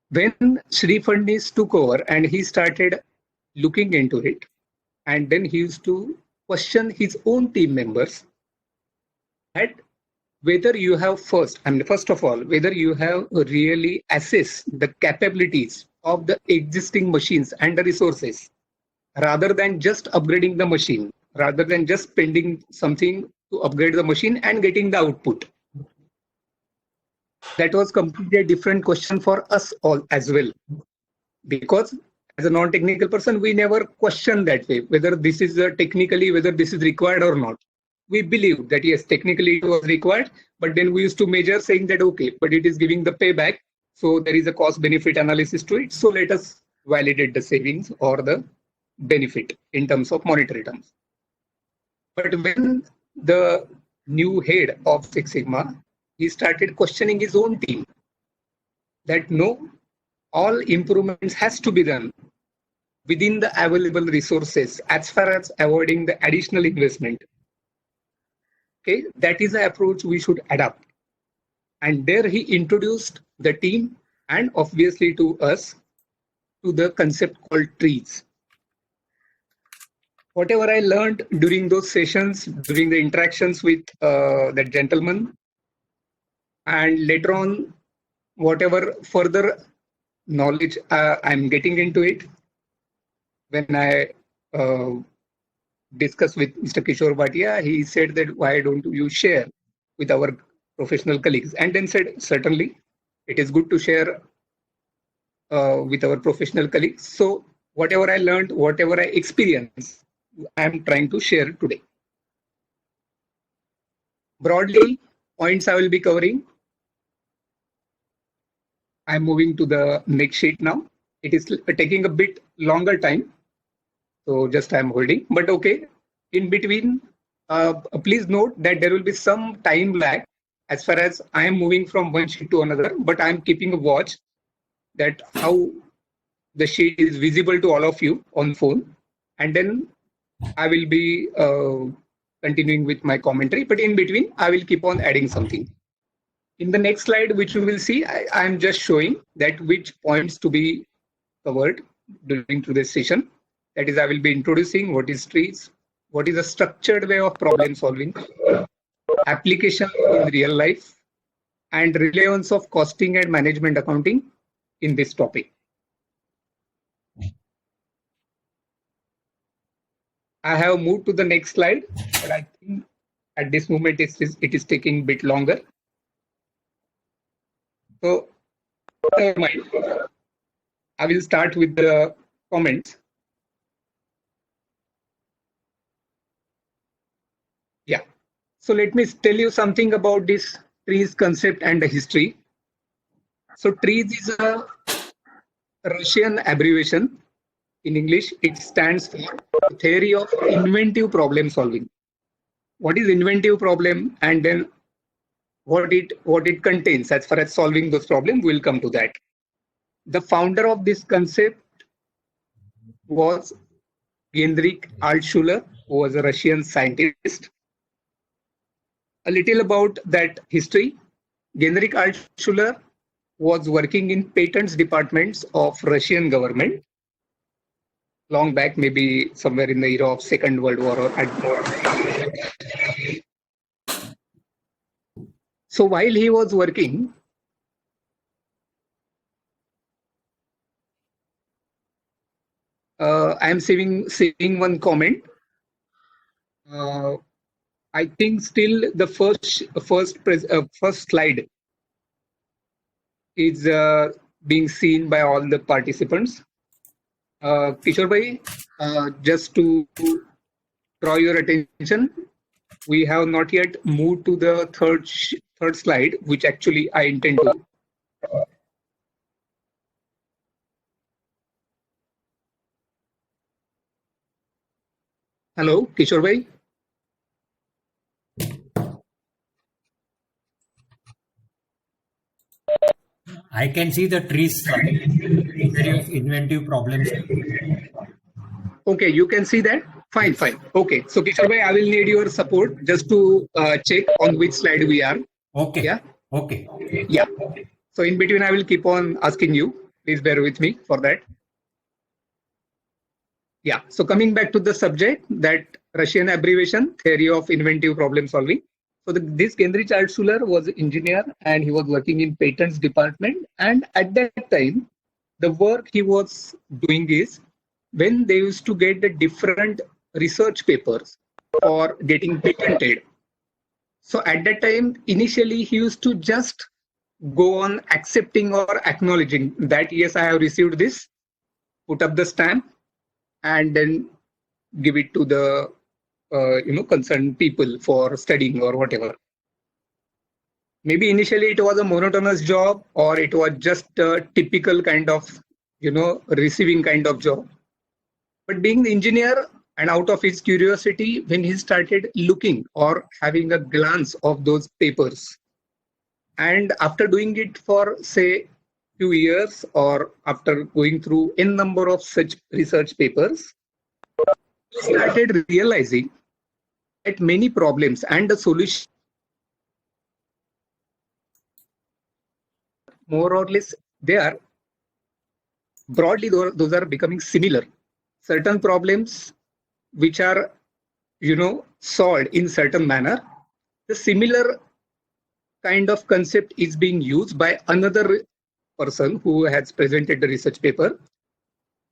When Sri Fadnis took over and he started looking into it, and then he used to question his own team members that whether you have first of all, whether you have really assessed the capabilities of the existing machines and the resources rather than just upgrading the machine, rather than just spending something to upgrade the machine and getting the output. That was completely a different question for us all as well. Because as a non-technical person, we never question that way, whether this is technically, whether this is required or not. We believe that yes, technically it was required, but then we used to measure saying that, okay, but it is giving the payback. So there is a cost benefit analysis to it. So let us validate the savings or the benefit in terms of monetary terms. But when the new head of Six Sigma, he started questioning his own team that no, all improvements has to be done within the available resources as far as avoiding the additional investment. Okay, that is the approach we should adopt. And there he introduced the team and obviously to us to the concept called trees. Whatever I learned during those sessions, during the interactions with that gentleman, and later on, whatever further knowledge I'm getting into it, when I discussed with Mr. Kishore Bhatia, he said that why don't you share with our professional colleagues? And then said, certainly, it is good to share with our professional colleagues. So whatever I learned, whatever I experienced, I'm trying to share today. Broadly, points I will be covering. I'm moving to the next sheet now. It is taking a bit longer time. So just I'm holding, but okay. In between, please note that there will be some time lag as far as I am moving from one sheet to another, but I'm keeping a watch that how the sheet is visible to all of you on phone. And then I will be continuing with my commentary, but in between, I will keep on adding something. In the next slide, which you will see, I am just showing that which points to be covered during today's session. That is, I will be introducing what is trees, what is a structured way of problem solving, application in real life, and relevance of costing and management accounting in this topic. I have moved to the next slide, but I think at this moment it is taking a bit longer. So, never mind. I will start with the comments. Yeah. So let me tell you something about this trees concept and the history. So trees is a Russian abbreviation. In English, it stands for Theory of Inventive Problem Solving. What is inventive problem, and then what it contains as far as solving those problems, we'll come to that. The founder of this concept was Heinrich Altschuler, who was a Russian scientist. A little about that history. Heinrich Altschuler was working in patents departments of Russian government long back, maybe somewhere in the era of Second World War or at more. So while he was working, I am seeing one comment. I think still the first slide is being seen by all the participants. Kishore bhai, just to draw your attention, we have not yet moved to the third slide, which actually I intend to. Hello, Kishore bhai. I can see the trees slide. Inventive problems. Okay, you can see that? Fine, fine. Okay, so Kishore bhai, I will need your support just to check on which slide we are. Okay. Yeah? Okay. Yeah. So in between, I will keep on asking you. Please bear with me for that. Yeah, so coming back to the subject, that Russian abbreviation, theory of inventive problem solving. So this Kendrich Altshuler was an engineer and he was working in patents department. And at that time, the work he was doing is when they used to get the different research papers for getting patented. So at that time, initially he used to just go on accepting or acknowledging that, yes, I have received this, put up the stamp, and then give it to the concerned people for studying or whatever. Maybe initially it was a monotonous job, or it was just a typical kind of receiving kind of job. But being the engineer, and out of his curiosity, when he started looking or having a glance of those papers, and after doing it for say few years, or after going through n number of such research papers, started realizing that many problems and the solution more or less they are broadly those are becoming similar. Certain problems which are solved in certain manner, the similar kind of concept is being used by another person who has presented the research paper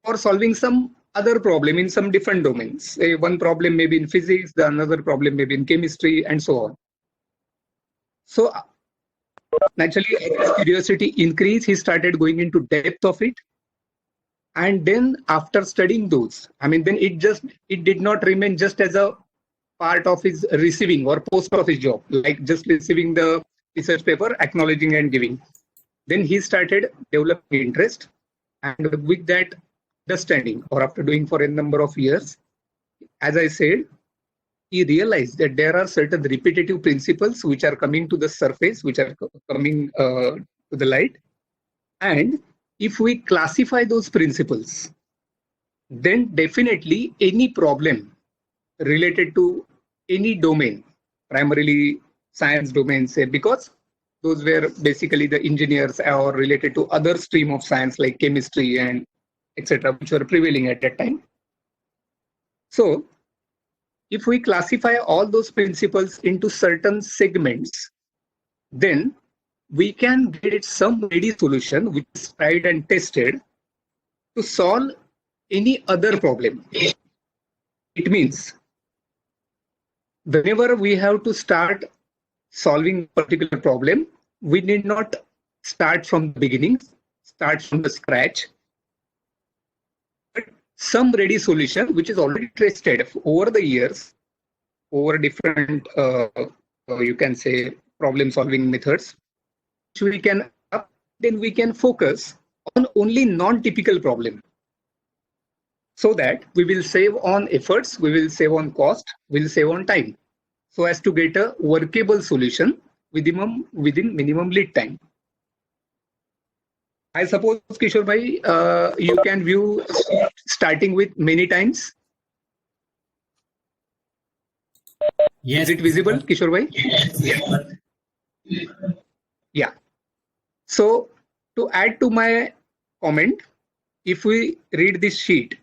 for solving some other problem in some different domains. Say one problem may be in physics, the another problem may be in chemistry, and so on. So naturally, as his curiosity increased, he started going into depth of it. And then after studying those, then it did not remain just as a part of his receiving or post of his job, like just receiving the research paper, acknowledging and giving. Then he started developing interest, and with that understanding, or after doing for a number of years, as I said, he realized that there are certain repetitive principles which are coming to the surface, which are coming to the light. And if we classify those principles, then definitely any problem related to any domain, primarily science domain, say, because those were basically the engineers or related to other stream of science like chemistry and etc., which were prevailing at that time. So if we classify all those principles into certain segments, then we can get some ready solution which is tried and tested to solve any other problem. It means whenever we have to start solving a particular problem, we need not start from the beginning, start from the scratch. But some ready solution which is already tested over the years, over different, you can say, problem solving methods, which we can up, then we can focus on only non-typical problem. So that we will save on efforts, we will save on cost, we will save on time, so as to get a workable solution within minimum lead time. I suppose, Kishore bhai, you can view starting with many times. Yes. Is it visible, Kishore bhai? Yes. Yeah. So to add to my comment, if we read this sheet,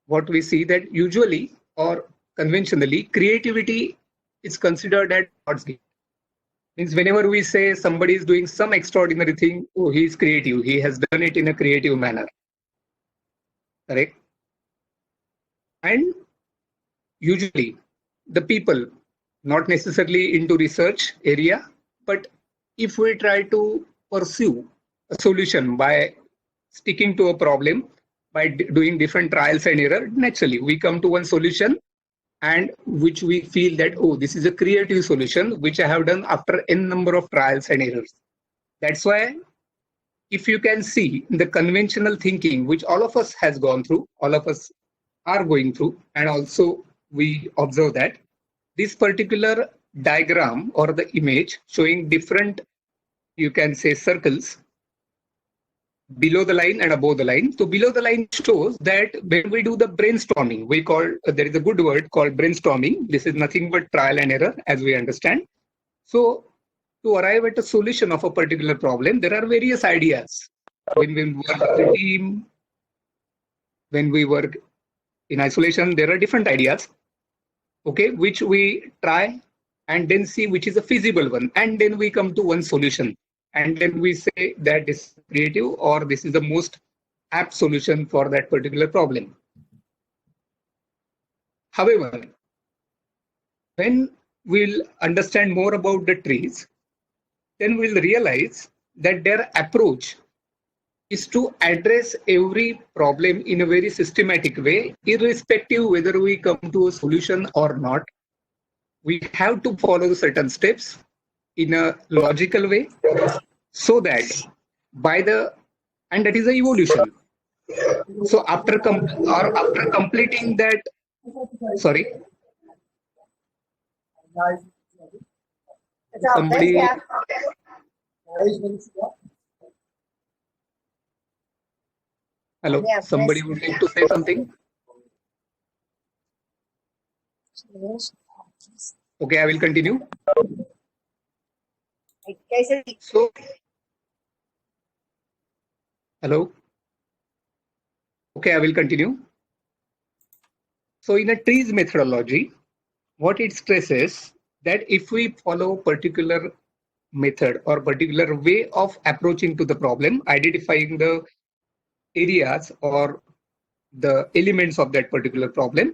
what we see that usually or conventionally, creativity is considered as God's gift. Means whenever we say somebody is doing some extraordinary thing, oh, he is creative, he has done it in a creative manner. Correct? And usually the people, not necessarily into research area, but if we try to pursue a solution by sticking to a problem, by doing different trials and error, naturally we come to one solution, and which we feel that, oh, this is a creative solution which I have done after n number of trials and errors. That's why if you can see the conventional thinking which all of us has gone through, all of us are going through, and also we observe that this particular diagram or the image showing different, you can say, circles below the line and above the line. So below the line shows that when we do the brainstorming, we call, there is a good word called brainstorming. This is nothing but trial and error, as we understand. So to arrive at a solution of a particular problem, there are various ideas When we work as a team, when we work in isolation, there are different ideas, okay, which we try and then see which is a feasible one. And then we come to one solution. And then we say that this is creative or this is the most apt solution for that particular problem. However, when we'll understand more about the trees, then we'll realize that their approach is to address every problem in a very systematic way, irrespective whether we come to a solution or not. We have to follow certain steps in a logical way so that and that is the evolution. So after completing that, sorry, somebody, hello, somebody would like to say something? Okay, I will continue. So, hello. Okay, I will continue. So in a trees methodology, what it stresses that if we follow particular method or particular way of approaching to the problem, identifying the areas or the elements of that particular problem,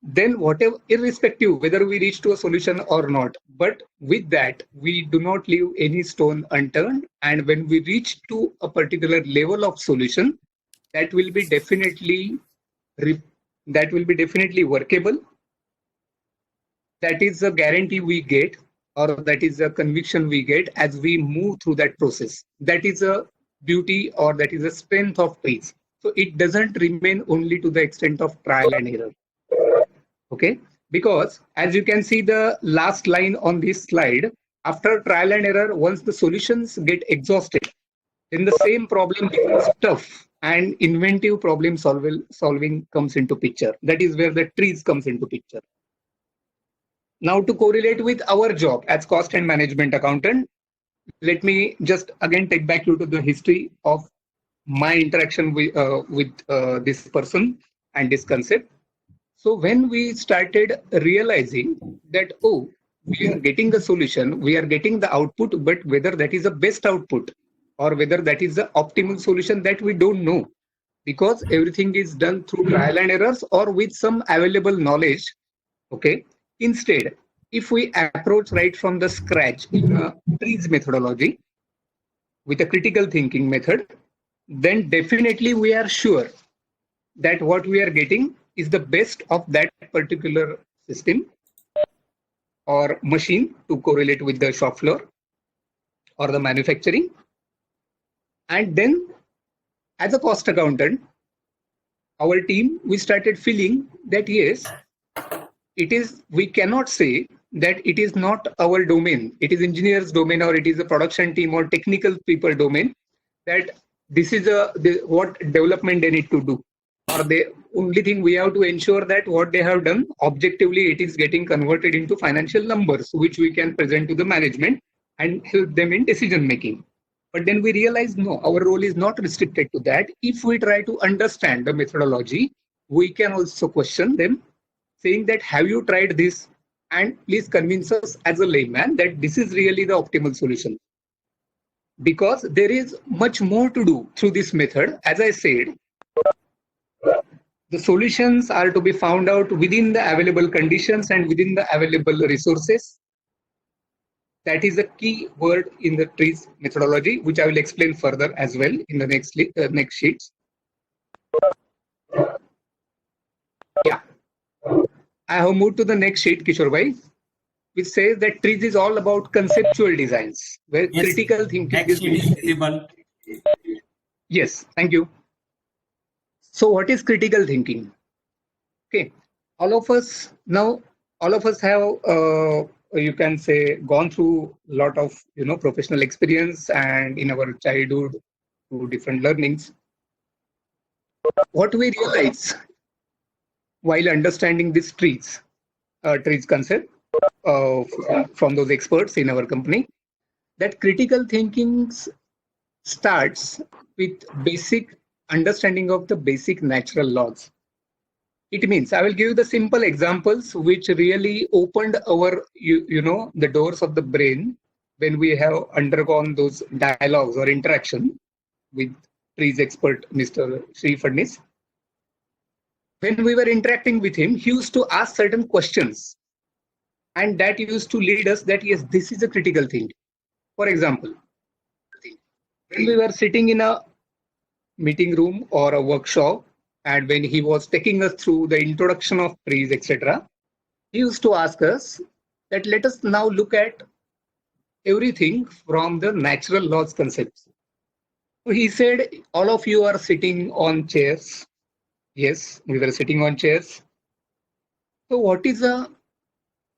then whatever, irrespective whether we reach to a solution or not, but with that we do not leave any stone unturned, and when we reach to a particular level of solution, that will be definitely workable. That is a guarantee we get, or that is a conviction we get as we move through that process. That is a beauty, or that is a strength of trees. So it doesn't remain only to the extent of trial and error. Okay, because as you can see the last line on this slide, after trial and error, once the solutions get exhausted, then the same problem becomes tough and inventive problem solving comes into picture. That is where the trees comes into picture. Now to correlate with our job as cost and management accountant, let me just again take back you to the history of my interaction with this person and this concept. So when we started realizing that, oh, we are getting the solution, we are getting the output, but whether that is the best output or whether that is the optimal solution, that we don't know, because everything is done through trial and errors or with some available knowledge. Okay. Instead, if we approach right from the scratch in a trees methodology with a critical thinking method, then definitely we are sure that what we are getting is the best of that particular system or machine, to correlate with the shop floor or the manufacturing. And then as a cost accountant, our team, we started feeling that yes, we cannot say that it is not our domain, it is engineers domain, or it is a production team or technical people domain, that this is what development they need to do, or the only thing we have to ensure that what they have done objectively, it is getting converted into financial numbers which we can present to the management and help them in decision making. But then we realize no, our role is not restricted to that. If we try to understand the methodology, we can also question them, saying that have you tried this, and please convince us as a layman that this is really the optimal solution. Because there is much more to do through this method. As I said, the solutions are to be found out within the available conditions and within the available resources. That is a key word in the trees methodology, which I will explain further as well in the next sheets. Yeah, I have moved to the next sheet, Kishore bhai, which says that trees is all about conceptual designs, where critical thinking is visible. Yes, thank you. So what is critical thinking? Okay, all of us have you can say gone through a lot of professional experience, and in our childhood through different learnings. What we realize while understanding this trees concept from those experts in our company, that critical thinking starts with basic understanding of the basic natural laws. It means I will give you the simple examples which really opened our, the doors of the brain when we have undergone those dialogues or interaction with trees expert, Mr. Sri Fadnis. When we were interacting with him, he used to ask certain questions, and that used to lead us that yes, this is a critical thing. For example, when we were sitting in a meeting room or a workshop, and when he was taking us through the introduction of trees, etc., he used to ask us that let us now look at everything from the natural laws concepts. So he said, all of you are sitting on chairs. Yes, we were sitting on chairs. So what is the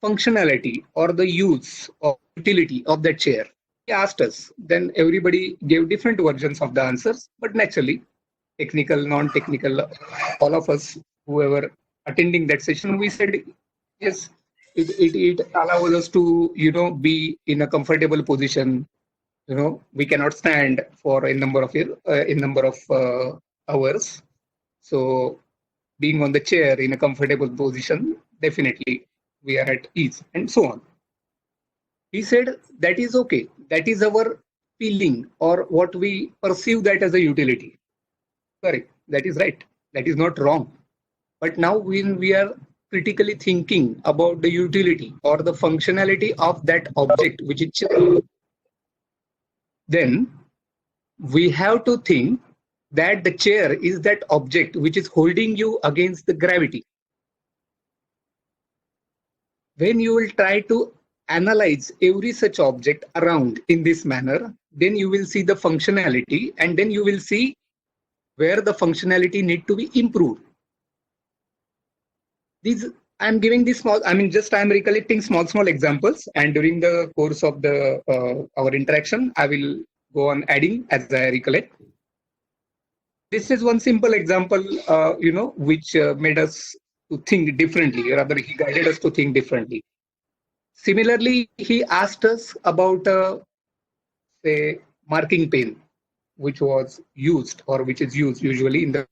functionality or the use or utility of that chair? He asked us. Then everybody gave different versions of the answers, but naturally, technical, non-technical, all of us, whoever attending that session, we said, yes, it allows us to, be in a comfortable position. We cannot stand for a number of hours. So being on the chair in a comfortable position, definitely we are at ease, and so on. He said that is okay. That is our feeling or what we perceive that as a utility. Correct. That is right. That is not wrong. But now when we are critically thinking about the utility or the functionality of that object, which is chair, then we have to think that the chair is that object which is holding you against the gravity. When you will try to analyze every such object around in this manner, then you will see the functionality, and then you will see where the functionality need to be improved. These I'm giving these small. I'm recollecting small examples, and during the course of the our interaction, I will go on adding as I recollect. This is one simple example, which made us to think differently. Rather, he guided us to think differently. Similarly, he asked us about, say, marking pen, which was used or which is used usually in the.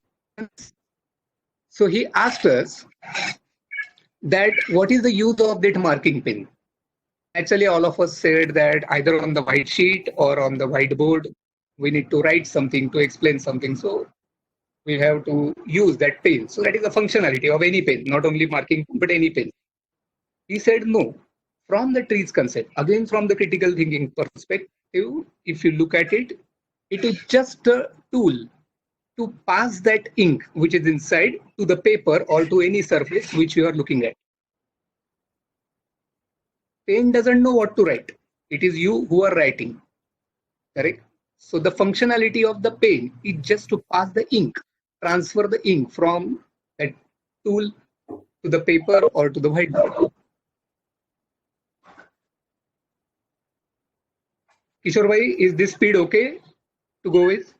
So he asked us that what is the use of that marking pen? Actually, all of us said that either on the white sheet or on the whiteboard, we need to write something to explain something. So we have to use that pen. So that is the functionality of any pen, not only marking, but any pen. He said no. From the trees concept, again from the critical thinking perspective, if you look at it, it is just a tool to pass that ink which is inside to the paper or to any surface which you are looking at. Pen doesn't know what to write. It is you who are writing. Correct? So the functionality of the pen is just to pass the ink, transfer the ink from that tool to the paper or to the whiteboard. Kishore bhai, is this speed okay to go with?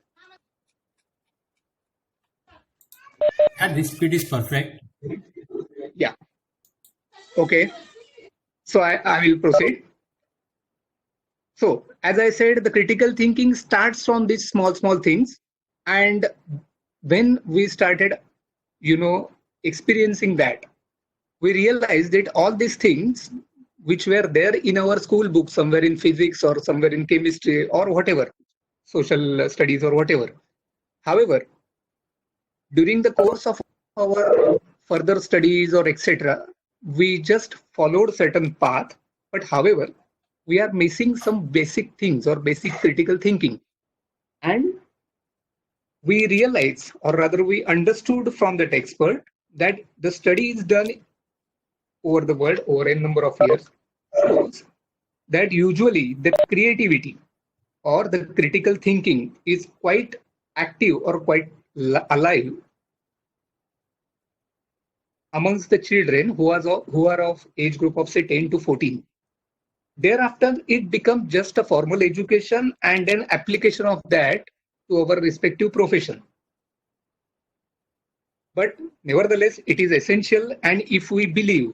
Yeah, this speed is perfect. Yeah. Okay. So I will proceed. So as I said, the critical thinking starts from these small things. And when we started, experiencing that, we realized that all these things which were there in our school book, somewhere in physics or somewhere in chemistry or whatever, social studies or whatever. However, during the course of our further studies or etc., we just followed certain path, but however, we are missing some basic things or basic critical thinking. And we realized, or rather we understood from that expert, that the study is done over the world over a number of years shows that usually the creativity or the critical thinking is quite active or quite alive amongst the children who are of age group of say 10 to 14. Thereafter, it becomes just a formal education and an application of that to our respective profession. But nevertheless, it is essential, and if we believe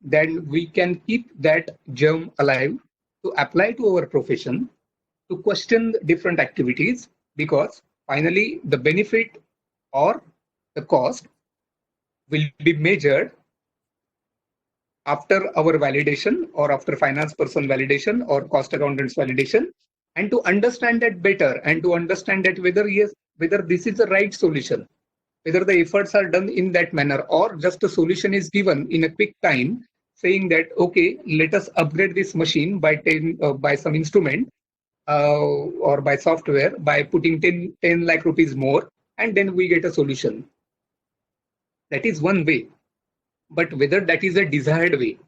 then we can keep that germ alive to apply to our profession, to question different activities, because finally the benefit or the cost will be measured after our validation or after finance person validation or cost accountants validation, and to understand that better and to understand that whether this is the right solution, whether the efforts are done in that manner or just a solution is given in a quick time saying that okay, let us upgrade this machine by some instrument or by software by putting 10 lakh rupees more, and then we get a solution. That is one way. But whether that is a desired way,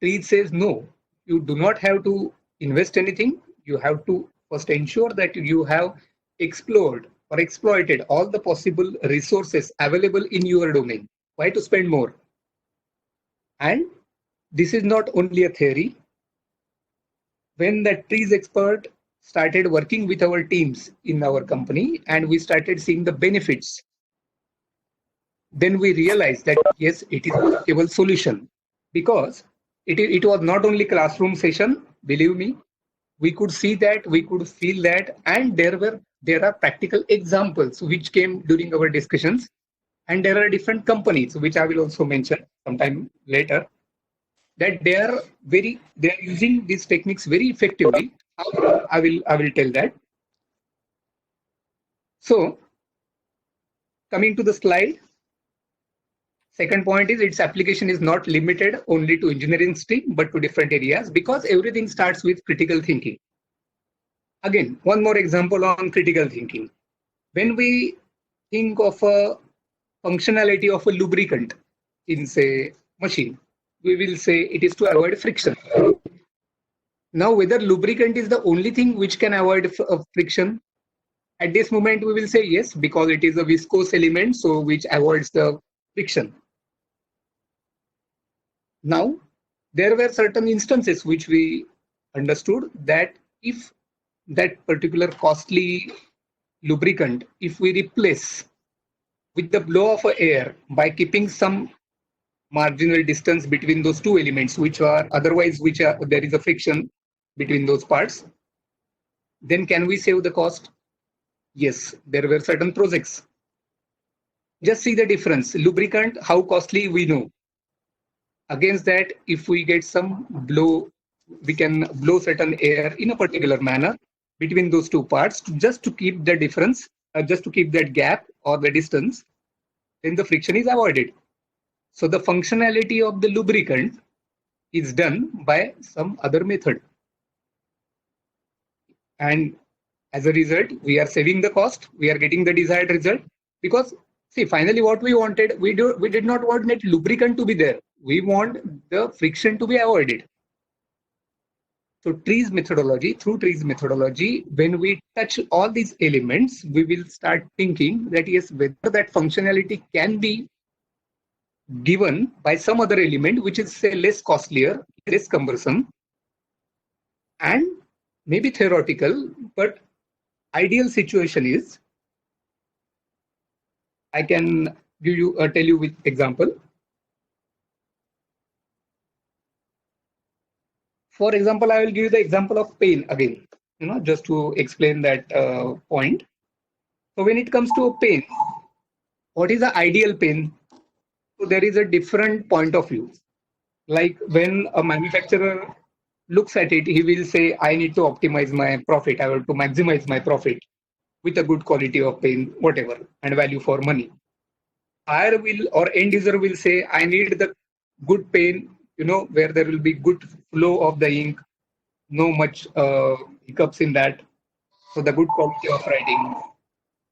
TREES says no, you do not have to invest anything. You have to first ensure that you have explored or exploited all the possible resources available in your domain. Why to spend more? And this is not only a theory. When the TREES expert started working with our teams in our company and we started seeing the benefits, then we realized that yes, it is a workable solution, because it was not only classroom session, believe me, we could see that, we could feel that, and there are practical examples which came during our discussions, and there are different companies which I will also mention sometime later, that they are using these techniques very effectively. I will tell that. So coming to the slide, second point is its application is not limited only to engineering stream, but to different areas, because everything starts with critical thinking. Again, one more example on critical thinking. When we think of a functionality of a lubricant in, say, machine, we will say it is to avoid friction. Now, whether lubricant is the only thing which can avoid friction, at this moment we will say yes, because it is a viscose element, so which avoids the friction. Now, there were certain instances which we understood that if that particular costly lubricant, if we replace with the blow of air by keeping some marginal distance between those two elements, which are otherwise there is a friction between those parts, then can we save the cost? Yes, there were certain projects. Just see the difference. Lubricant, how costly we know. Against that, if we get some blow, we can blow certain air in a particular manner between those two parts just to keep the difference, just to keep that gap or the distance, then the friction is avoided. So the functionality of the lubricant is done by some other method. And as a result, we are saving the cost, we are getting the desired result, because see, finally what we wanted, we did not want that lubricant to be there. We want the friction to be avoided. So through TREES methodology, when we touch all these elements, we will start thinking that yes, whether that functionality can be given by some other element which is, say, less costlier, less cumbersome, and maybe theoretical, but ideal situation is, I can give you tell you with example. For example, I will give you the example of pain again, just to explain that point. So when it comes to a pain, what is the ideal pain? So there is a different point of view. Like when a manufacturer looks at it, he will say, I need to optimize my profit. I want to maximize my profit with a good quality of pain, whatever, and value for money. Buyer will or end user will say, I need the good pain, where there will be good flow of the ink, no much hiccups in that. So the good quality of writing.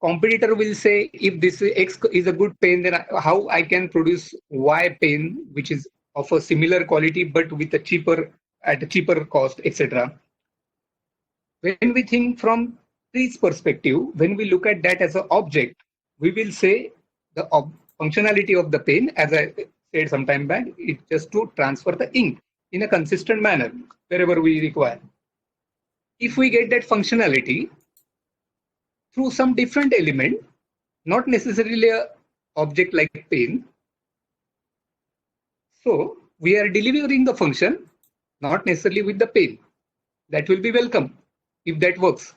Competitor will say, if this X is a good pen, then how I can produce Y pen, which is of a similar quality but with a cheaper cost, etc. When we think from TREES perspective, when we look at that as an object, we will say the functionality of the pen, as I said some time back, is just to transfer the ink in a consistent manner wherever we require. If we get that functionality through some different element, not necessarily a object like pen, so we are delivering the function not necessarily with the pen. That will be welcome if that works.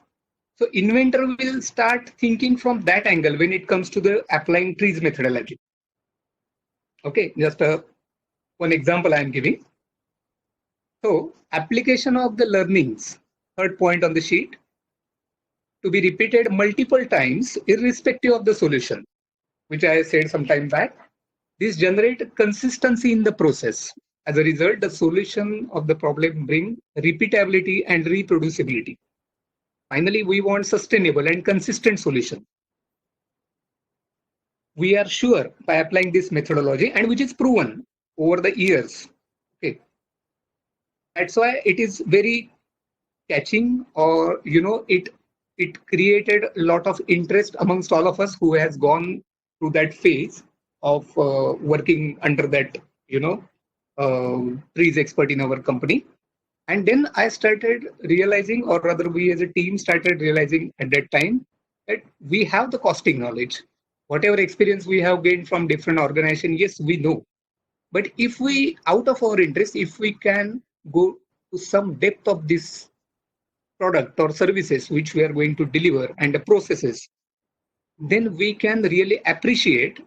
So inventor will start thinking from that angle when it comes to the applying trees methodology. Okay, just one example I am giving. So application of the learnings, third point on the sheet, to be repeated multiple times irrespective of the solution, which I said some time back. This generate consistency in the process. As a result, the solution of the problem bring repeatability and reproducibility. Finally, we want sustainable and consistent solution. We are sure by applying this methodology, and which is proven over the years. Okay, that's why it is very catching, or it created a lot of interest amongst all of us who has gone through that phase of working under that trees expert in our company. And then I started realizing, or rather we as a team started realizing at that time, that we have the costing knowledge. Whatever experience we have gained from different organizations, yes, we know. But if we, out of our interest, if we can go to some depth of this product or services which we are going to deliver and the processes, then we can really appreciate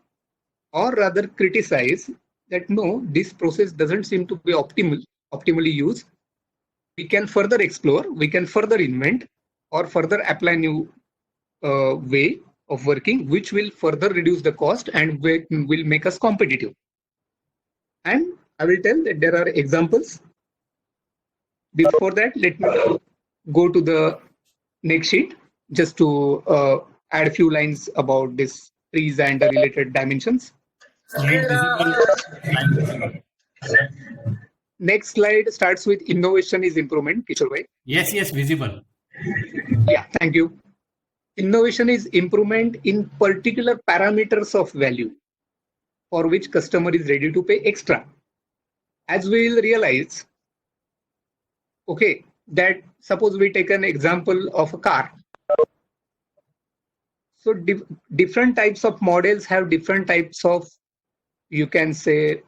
or rather criticize that no, this process doesn't seem to be optimally used. We can further explore, we can further invent or further apply new way of working, which will further reduce the cost and will make us competitive. And I will tell that there are examples. Before that, let me go to the next sheet just to add a few lines about this trees and the related dimensions. Slide visible. Slide visible. Next slide starts with innovation is improvement. Kishore bhai. Yes, visible. Yeah, thank you. Innovation is improvement in particular parameters of value for which customer is ready to pay extra. As we will realize, okay, that suppose we take an example of a car. So different types of models have different types of, you can say,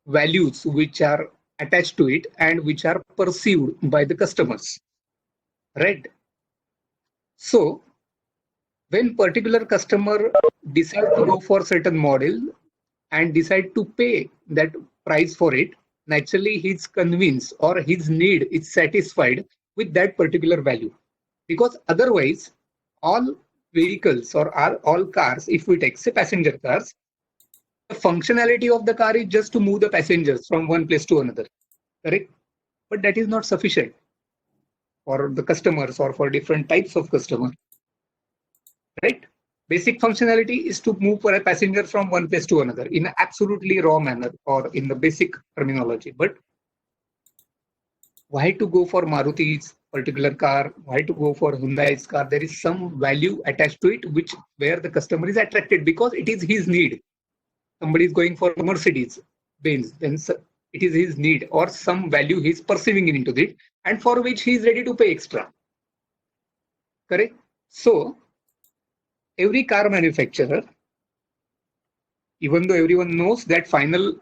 values which are attached to it and which are perceived by the customers, right? So when particular customer decide to go for certain model and decide to pay that price for it, naturally he's convinced or his need is satisfied with that particular value, because otherwise all vehicles or all cars, if we take say passenger cars, the functionality of the car is just to move the passengers from one place to another, correct? But that is not sufficient for the customers or for different types of customer, right? Basic functionality is to move for a passenger from one place to another in an absolutely raw manner or in the basic terminology. But why to go for Maruti's particular car? Why to go for Hyundai's car? There is some value attached to it, where the customer is attracted because it is his need. Somebody is going for Mercedes Benz, then it is his need or some value he is perceiving into it, and for which he is ready to pay extra. Correct? So every car manufacturer, even though everyone knows that final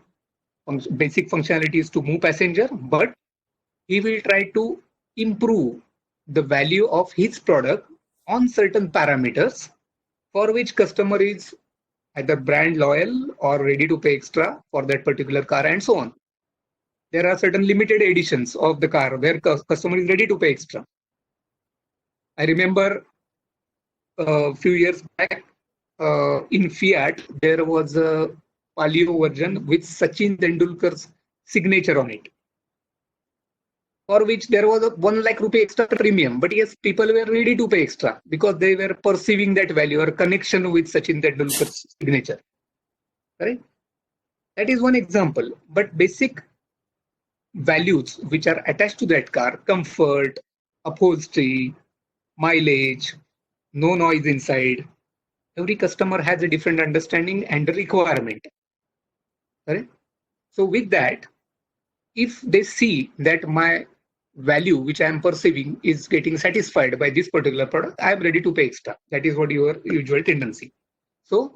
basic functionality is to move passenger, but he will try to improve the value of his product on certain parameters for which customer is either brand loyal or ready to pay extra for that particular car and so on. There are certain limited editions of the car where customer is ready to pay extra. I remember a few years back in Fiat, there was a Palio version with Sachin Tendulkar's signature on it, for which there was a 1 lakh rupee extra premium. But yes, people were ready to pay extra because they were perceiving that value or connection with Sachin Tendulkar's signature. Right? That is one example. But basic values which are attached to that car, comfort, upholstery, mileage, no noise inside, every customer has a different understanding and requirement. Right? So with that, if they see that my value which I am perceiving is getting satisfied by this particular product, I am ready to pay extra. That is what your usual tendency. So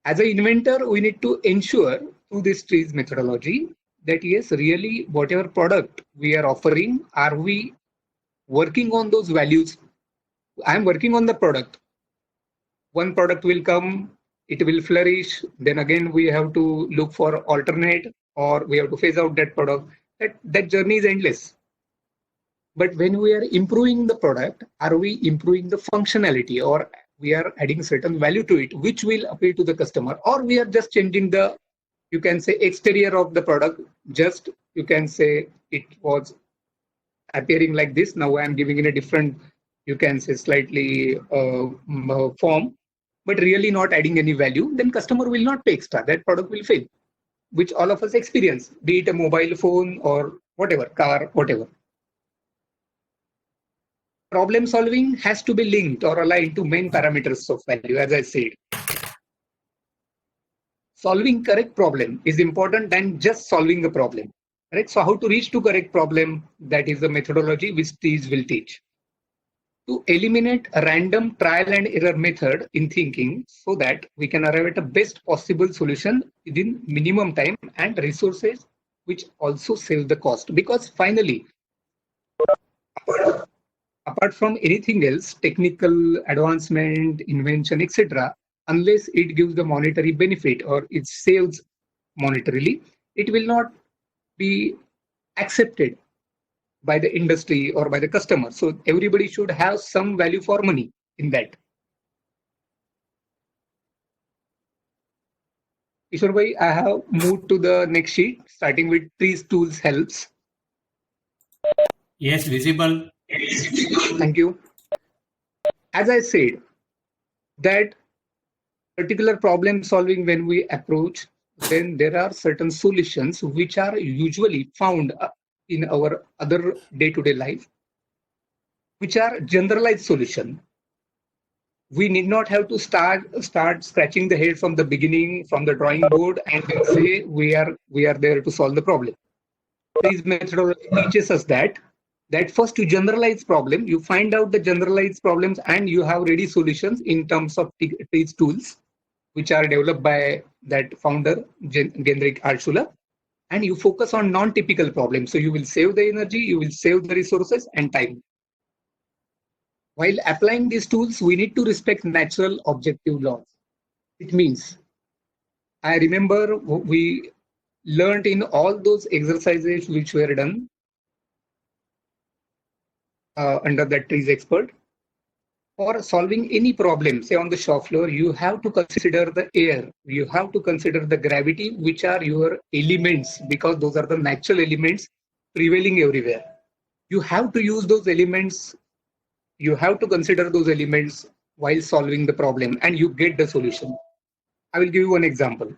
as an inventor, we need to ensure through this trees methodology that yes, really whatever product we are offering, are we working on those values I'm working on the product. One product will come, it will flourish. Then again, we have to look for alternate, or we have to phase out that product. That journey is endless. But when we are improving the product, are we improving the functionality, or we are adding certain value to it, which will appeal to the customer, or we are just changing the, you can say, exterior of the product. Just, you can say, it was appearing like this. Now I am giving in a different, you can say, slightly form, but really not adding any value. Then customer will not pay extra. That product will fail, which all of us experience, be it a mobile phone or whatever, car, whatever. Problem solving has to be linked or aligned to main parameters of value, as I said. Solving correct problem is important than just solving a problem. Right? So how to reach to correct problem, that is the methodology which these will teach. To eliminate a random trial and error method in thinking so that we can arrive at a best possible solution within minimum time and resources, which also save the cost. Because finally, apart from anything else, technical advancement, invention, etc., unless it gives the monetary benefit or it saves monetarily, it will not be accepted by the industry or by the customer. So everybody should have some value for money in that. Ishwar bhai, I have moved to the next sheet, starting with trees, tools, helps. Yes, visible. Thank you. As I said, that particular problem solving, when we approach, then there are certain solutions which are usually found in our other day-to-day life, which are generalized solution. We need not have to start scratching the head from the beginning, from the drawing board, and then say we are there to solve the problem. This methodology teaches us that first to generalize problem, you find out the generalized problems, and you have ready solutions in terms of these tools, which are developed by that founder, Gendrik Altschuler, and you focus on non-typical problems. So you will save the energy, you will save the resources and time. While applying these tools, we need to respect natural objective laws. It means, I remember we learned in all those exercises which were done under that trees expert. For solving any problem, say on the shop floor, you have to consider the air, you have to consider the gravity, which are your elements, because those are the natural elements prevailing everywhere. You have to use those elements, you have to consider those elements while solving the problem, and you get the solution. I will give you one example.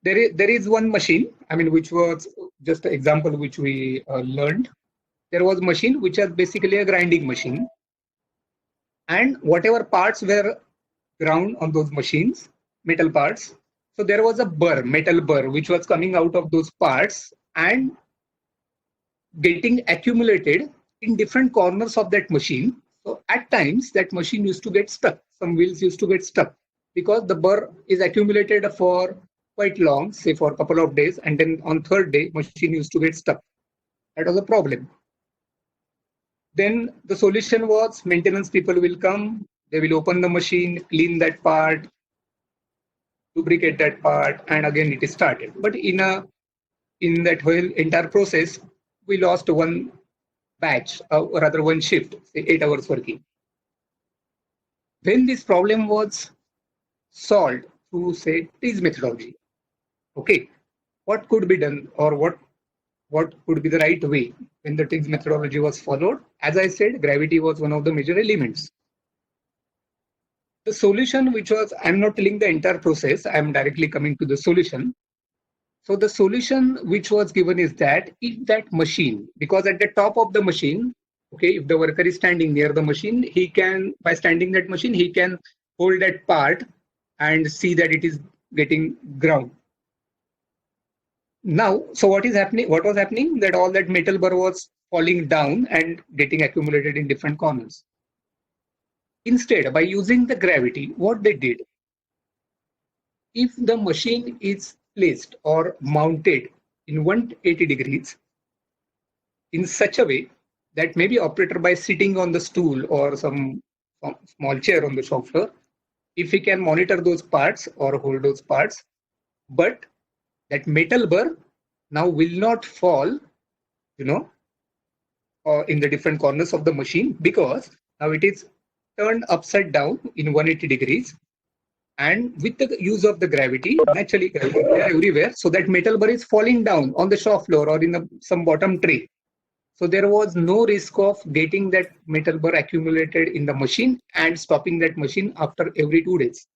There is one machine, which was just an example which we learned. There was a machine which was basically a grinding machine, and whatever parts were ground on those machines, metal parts, so there was a metal burr, which was coming out of those parts and getting accumulated in different corners of that machine. So at times that machine used to get stuck. Some wheels used to get stuck because the burr is accumulated for quite long, say for a couple of days, and then on third day, machine used to get stuck. That was a problem. Then the solution was, maintenance people will come, they will open the machine, clean that part, lubricate that part, and again it is started. But in that whole entire process, we lost one batch, or rather one shift, say 8 hours working. When this problem was solved through, say, TEAS methodology, okay, what could be done, or what could be the right way when the TEAS methodology was followed? As I said, gravity was one of the major elements. The solution, which was, I'm not telling the entire process, I'm directly coming to the solution. So the solution which was given is that if that machine, because at the top of the machine, okay, if the worker is standing near the machine, he can, by standing that machine, he can hold that part and see that it is getting ground. Now, so what was happening, that all that metal burr was falling down and getting accumulated in different corners. Instead, by using the gravity, what they did, if the machine is placed or mounted in 180 degrees in such a way that may be operated by sitting on the stool or some small chair on the shop floor, if he can monitor those parts or hold those parts, but that metal burr now will not fall, in the different corners of the machine, because now it is turned upside down in 180 degrees, and with the use of the gravity, naturally gravity everywhere, so that metal burr is falling down on the shop floor or in some bottom tray. So there was no risk of getting that metal burr accumulated in the machine and stopping that machine after every 2 days.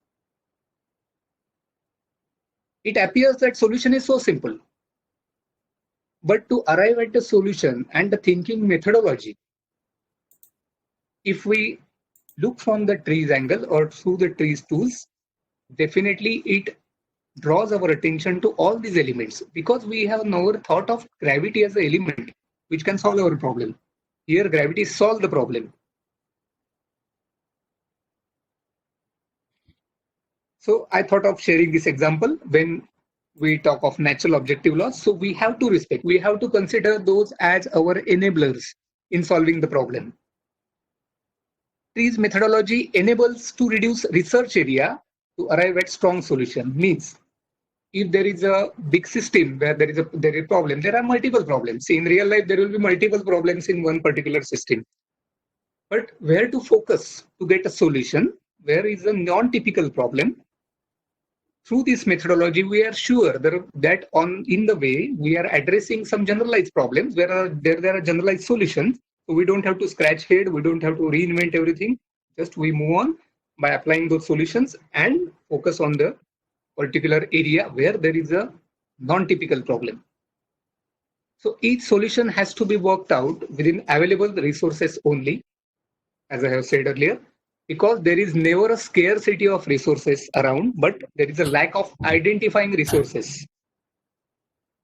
It appears that solution is so simple. But to arrive at the solution and the thinking methodology, if we look from the trees angle or through the trees tools, definitely it draws our attention to all these elements, because we have never thought of gravity as an element which can solve our problem. Here gravity solves the problem. So I thought of sharing this example when we talk of natural objective laws. So we have to respect, we have to consider those as our enablers in solving the problem. Trees methodology enables to reduce research area to arrive at strong solution. Means if there is a big system where there is a problem, there are multiple problems. In real life, there will be multiple problems in one particular system. But where to focus to get a solution, where is a non-typical problem, through this methodology, we are sure that in the way we are addressing some generalized problems where there are generalized solutions. So we don't have to scratch head, we don't have to reinvent everything. Just we move on by applying those solutions and focus on the particular area where there is a non-typical problem. So each solution has to be worked out within available resources only, as I have said earlier, because there is never a scarcity of resources around, but there is a lack of identifying resources.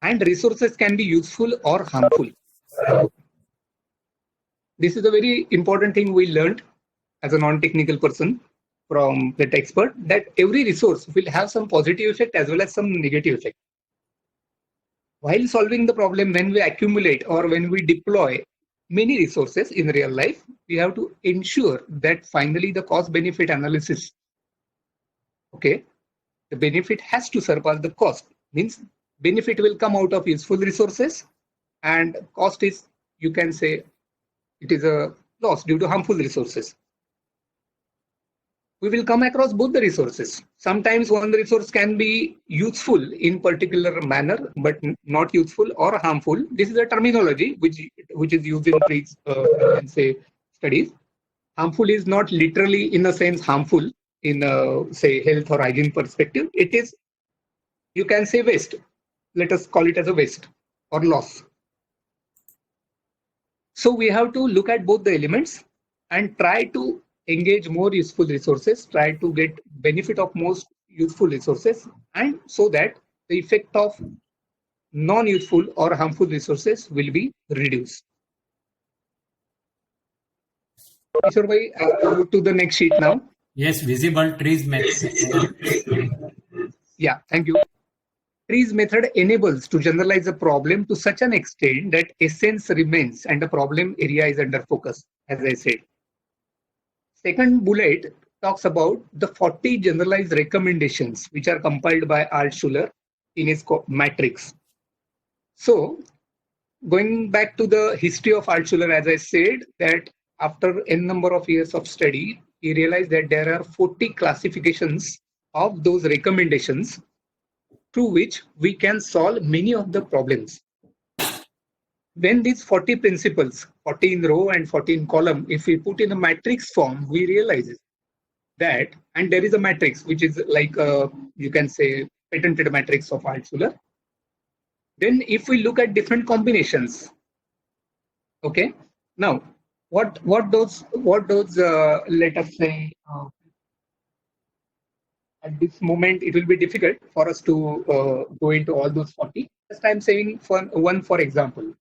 And resources can be useful or harmful. This is a very important thing we learned as a non-technical person from that expert, that every resource will have some positive effect as well as some negative effect. While solving the problem, when we accumulate or when we deploy many resources in real life, we have to ensure that finally the cost benefit analysis, the benefit has to surpass the cost. Means benefit will come out of useful resources, and cost is, you can say, it is a loss due to harmful resources. We will come across both the resources. Sometimes one resource can be useful in particular manner, but not useful or harmful. This is a terminology which is used in trees, studies. Harmful is not literally in a sense harmful in say health or hygiene perspective. It is, you can say, waste. Let us call it as a waste or loss. So we have to look at both the elements and try to engage more useful resources, try to get benefit of most useful resources, and so that the effect of non-useful or harmful resources will be reduced. Kishore bhai, I'll move to the next sheet now. Yes, visible trees method. Yeah, thank you. Trees method enables to generalize a problem to such an extent that essence remains and the problem area is under focus, as I said. Second bullet talks about the 40 generalized recommendations which are compiled by Altshuler in his matrix. So, going back to the history of Altshuler, as I said, that after n number of years of study, he realized that there are 40 classifications of those recommendations through which we can solve many of the problems. When these 40 principles, 40 in row and 40 in column, if we put in a matrix form, we realize that, and there is a matrix which is like you can say patented matrix of Altshuler. Then if we look at different combinations, okay, now what those let us say at this moment it will be difficult for us to go into all those 40. Just I'm saying for example.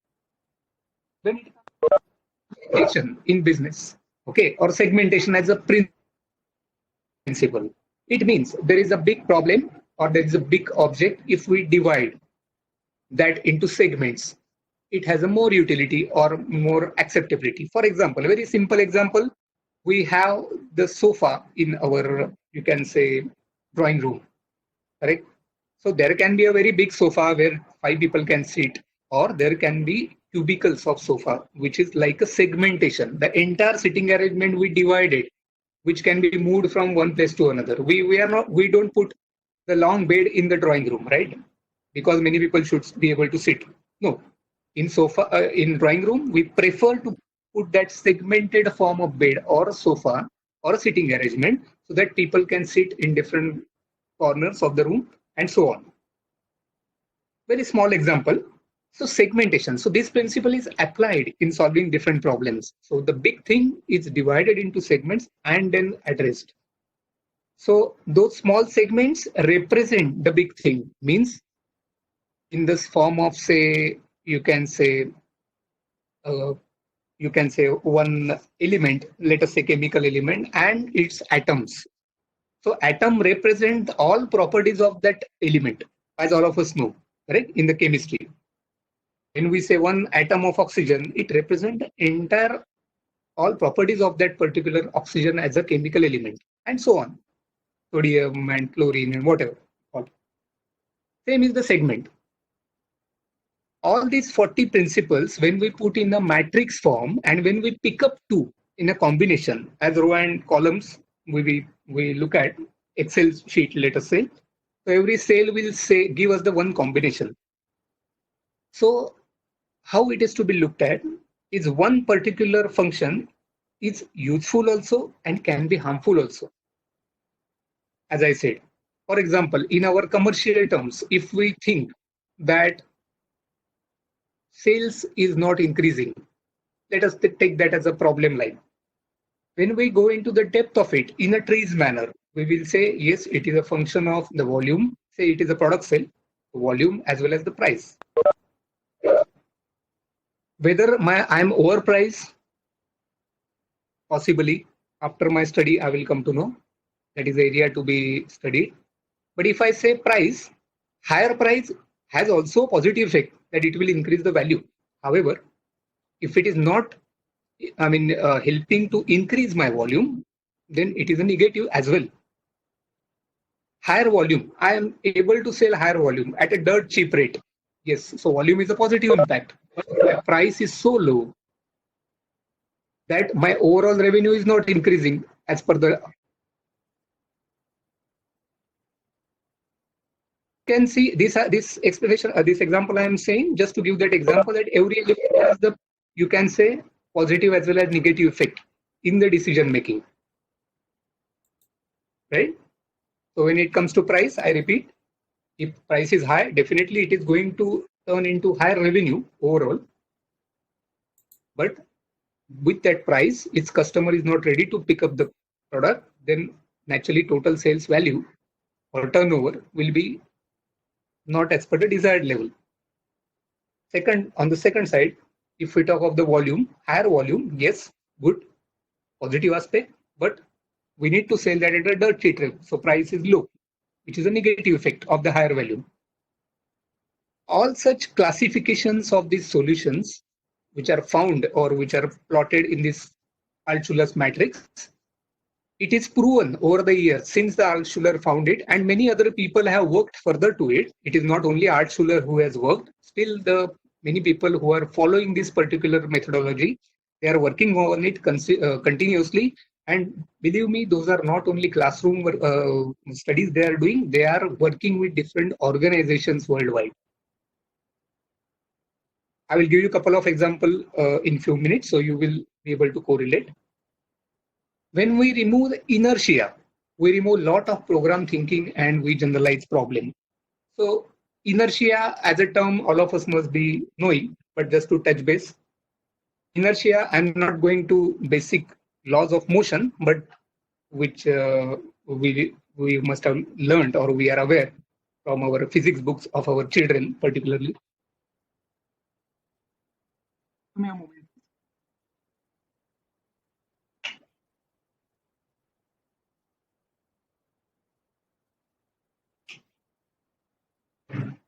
When it comes to segmentation in business, okay, or segmentation as a principle, it means there is a big problem or there is a big object. If we divide that into segments, it has a more utility or more acceptability. For example, a very simple example, we have the sofa in our, you can say, drawing room, correct? So there can be a very big sofa where 5 people can sit, or there can be cubicles of sofa, which is like a segmentation. The entire sitting arrangement we divided, which can be moved from one place to another. We don't put the long bed in the drawing room, right? Because many people should be able to sit. No, in drawing room we prefer to put that segmented form of bed or a sofa or a sitting arrangement so that people can sit in different corners of the room and so on. Very small example. So segmentation. So this principle is applied in solving different problems. So the big thing is divided into segments and then addressed. So those small segments represent the big thing, means in this form of, say, you can say uh, one element, let us say chemical element, and its atoms. So atom represent all properties of that element, as all of us know, correct? In the chemistry, when we say one atom of oxygen, it represents entire all properties of that particular oxygen as a chemical element, and so on. Sodium and chlorine and whatever. Same is the segment. All these 40 principles, when we put in a matrix form and when we pick up two in a combination as row and columns, we look at Excel sheet, let us say. So every cell will say give us the one combination. So how it is to be looked at is one particular function is useful also and can be harmful also. As I said, for example, in our commercial terms, if we think that sales is not increasing, let us take that as a problem line. When we go into the depth of it in a trees manner, we will say, yes, it is a function of the volume. Say it is a product sale, volume as well as the price. Whether I'm overpriced, possibly after my study, I will come to know that is the area to be studied. But if I say price, higher price has also a positive effect that it will increase the value. However, if it is not, helping to increase my volume, then it is a negative as well. Higher volume, I am able to sell higher volume at a dirt cheap rate. Yes, so volume is a positive impact. But my price is so low that my overall revenue is not increasing as per the. You can see this explanation, this example I am saying just to give that example that every element has the, you can say, positive as well as negative effect in the decision making, right? So when it comes to price, I repeat, if price is high, definitely it is going to turn into higher revenue overall. But with that price, its customer is not ready to pick up the product, then naturally total sales value or turnover will be not as per the desired level. Second, on the second side, if we talk of the volume, higher volume, yes, good, positive aspect, but we need to sell that at a dirt cheap rate, so price is low, which is a negative effect of the higher volume. All such classifications of these solutions, which are found or which are plotted in this Altshuler's matrix, it is proven over the years since the Altshuler found it, and many other people have worked further to it. It is not only Altshuler who has worked. Still, the many people who are following this particular methodology, they are working on it continuously. And believe me, those are not only classroom studies they are doing. They are working with different organizations worldwide. I will give you a couple of examples in few minutes, so you will be able to correlate. When we remove the inertia, we remove a lot of program thinking and we generalize problem. So inertia as a term, all of us must be knowing, but just to touch base. Inertia, I'm not going to basic laws of motion, but which we must have learned or we are aware from our physics books of our children particularly. Give me a moment.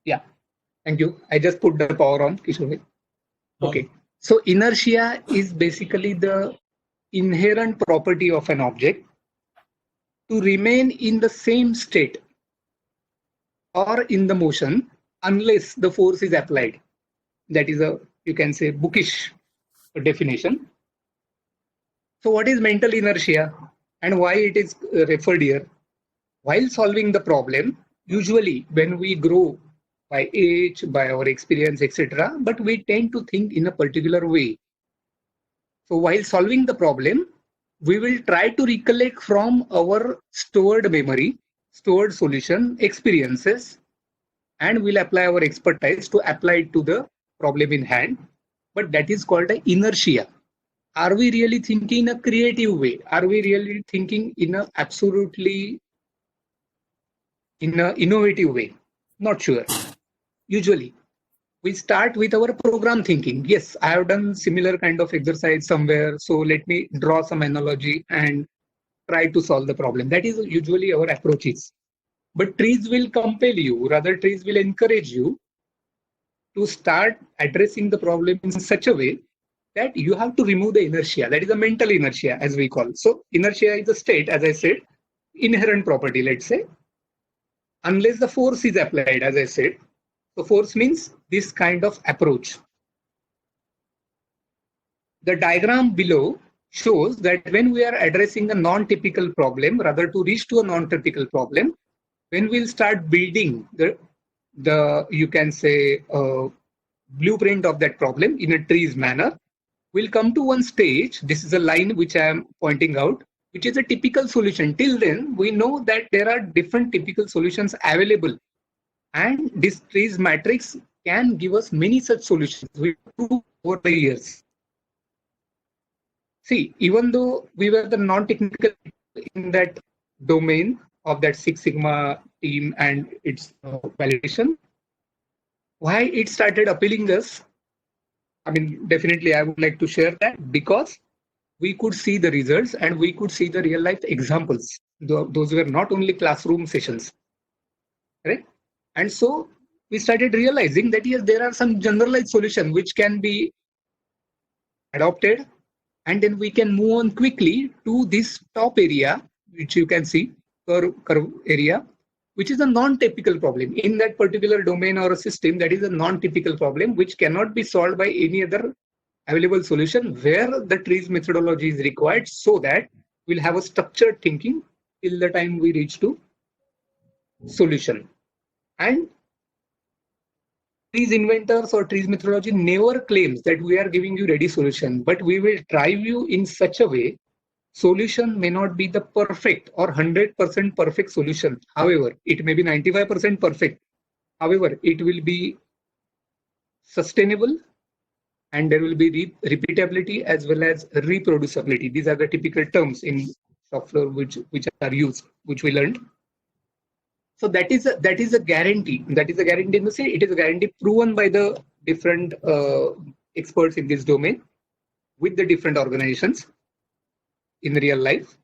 Yeah, thank you. I just put the power on, Kishore. Okay. So inertia is basically the inherent property of an object to remain in the same state or in the motion unless the force is applied. That is a, you can say, bookish definition. So what is mental inertia and why it is referred here? While solving the problem, usually when we grow by age, by our experience, etc., but we tend to think in a particular way. So while solving the problem, we will try to recollect from our stored memory, stored solution, experiences, and we'll apply our expertise to apply it to the problem in hand. But that is called an inertia. Are we really thinking in a creative way? Are we really thinking in a absolutely in an innovative way? Not sure. Usually, we start with our program thinking. Yes, I have done similar kind of exercise somewhere. So let me draw some analogy and try to solve the problem. That is usually our approaches. But trees will compel you, rather trees will encourage you to start addressing the problem in such a way that you have to remove the inertia. That is a mental inertia, as we call. So inertia is a state, as I said, inherent property, let's say, unless the force is applied, as I said. So force means this kind of approach. The diagram below shows that when we are addressing a non-typical problem, rather to reach to a non-typical problem, when we'll start building the you can say blueprint of that problem in a tree's manner, we'll come to one stage. This is a line which I am pointing out, which is a typical solution. Till then, we know that there are different typical solutions available. And this trees matrix can give us many such solutions we prove over the years. See, even though we were the non-technical in that domain of that Six Sigma team and its validation, why it started appealing us? I mean, definitely I would like to share that because we could see the results and we could see the real life examples. Those were not only classroom sessions, right? And so we started realizing that yes, there are some generalized solutions which can be adopted, and then we can move on quickly to this top area, which you can see, curve area, which is a non-typical problem. In that particular domain or a system, that is a non-typical problem which cannot be solved by any other available solution, where the trees methodology is required, so that we'll have a structured thinking till the time we reach to solution. And trees inventors or trees methodology never claims that we are giving you ready solution, but we will drive you in such a way. Solution may not be the perfect or 100% perfect solution. However, it may be 95% perfect. However, it will be sustainable and there will be repeatability as well as reproducibility. These are the typical terms in software which are used, which we learned. So that is a guarantee. That is a guarantee in the sense it is a guarantee proven by the different experts in this domain with the different organizations in real life.